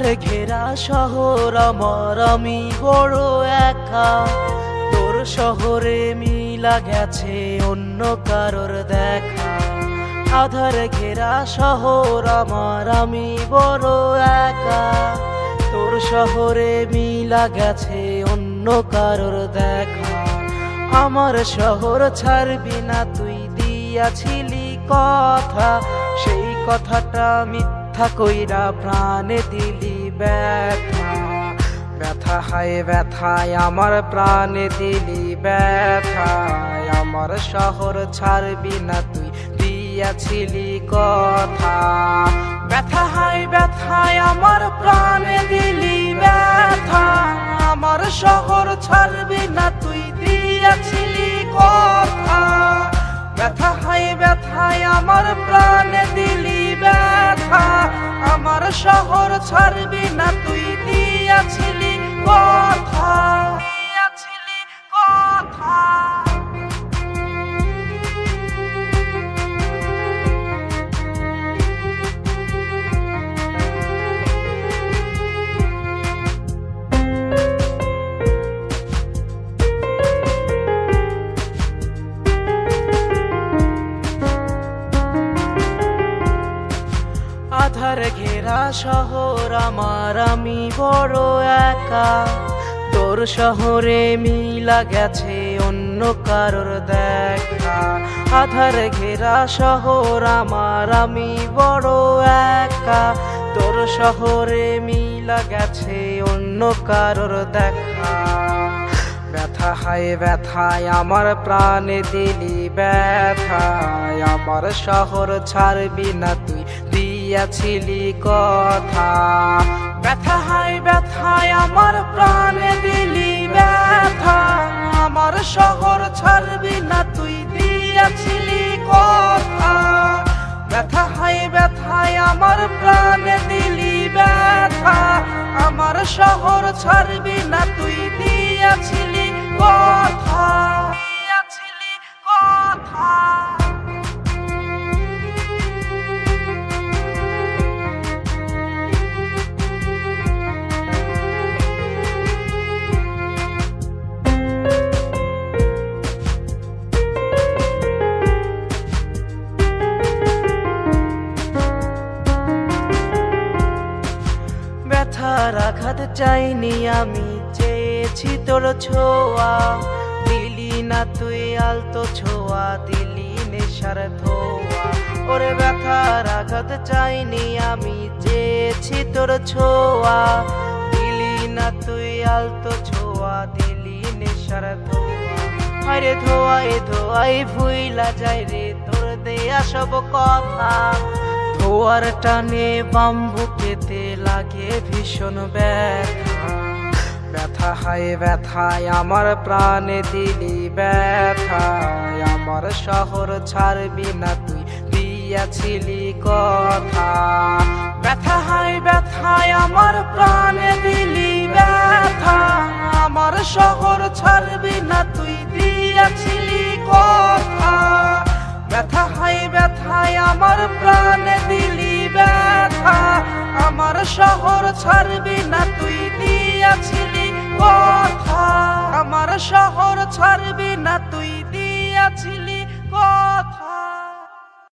আধারে ঘেরা শহর আমার, আমি বড় একা। তোর শহরে মিলা গেছে অন্য কারোর দেখা। আধারে ঘেরা শহর আমার, আমি বড় একা। তোর শহরে মিলা গেছে অন্য কারোর দেখা। আমার শহর ছাড়বি না তুই, দিয়াছিলি কথা, সেই কথাটা মিথ্যা কইরা প্রাণে দিলি ব্যথা। ব্যথা হায় ব্যথায় আমার প্রাণে দিলি ব্যথা। আমার শহর ছাড়বি না তুই, দিয়াছিলি কথা। ব্যথা হায় ব্যথায় আমার প্রাণে দিলি ব্যথা। আমার শহর ছাড়বি না তুই, দিয়াছিলি কথা। ব্যথা হায় ব্যথায় আমার প্রাণে দিলি ব্যথা। আমার শহর ছাড়বি না তুই, দিয়াছিলি কথা, দিয়াছিলি কথা। আধারে ঘেরা শহর আমার, আমি বড় একা। তোর শহরে মিলা গেছে অন্য কারোর দেখা। আধারে ঘেরা শহর আমার, আমি বড় একা। তোর শহরে মিলা গেছে অন্য কারোর দেখা। ব্যথা হায় ব্যথায় আমার প্রাণে দিলি ব্যথা। আমার শহর ছাড়বি না তুই, দিয়াছিলি কথা। ব্যথা হায় ব্যথায় আমার প্রাণে দিলি ব্যথা। আমার শহর ছাড়বি না তুই, দিয়াছিলি কথা। ব্যথা হায় ব্যথায় আমার প্রাণে দিলি ব্যথা। আমার শহর ছাড়বি না তুই, দিয়াছিলি কথা, দিয়াছিলি কথা। ব্যথার আঘাত চাইনি আমি, চেয়েছি তোর ছোঁয়া। দিলি না তুই আলতো ছোঁয়া, দিলি নেশার ধোয়া। ওরে ব্যথার আঘাত চাইনি আমি, চেয়েছি তোর ছোঁয়া। দিলি না তুই আলতো ছোঁয়া, দিলি নেশার ধোয়া। আরে ধোয়াই ধোয়াই ভুইলা যাই রে তোর দেয়া সব কথা। ধোয়ার টানে বাম্বু পেতে লাগে ভীষণ ব্যথা। ব্যথা হায় ব্যথায় আমার প্রাণে দিলি ব্যথা। আমার শহর ছাড়বি না তুই, দিয়াছিলি কথা। ব্যথা হায় ব্যথায় আমার প্রাণে দিলি ব্যথা। আমার শহর ছাড়বি না তুই, দিয়াছিলি কথা। ব্যথা হায় ব্যথায় আমার প্রাণে দিলি ব্যথা। আমার শহর ছাড়বি না তুই, দিয়াছিলি কথা। আমার শহর ছাড়বি না তুই, দিয়াছিলি কথা।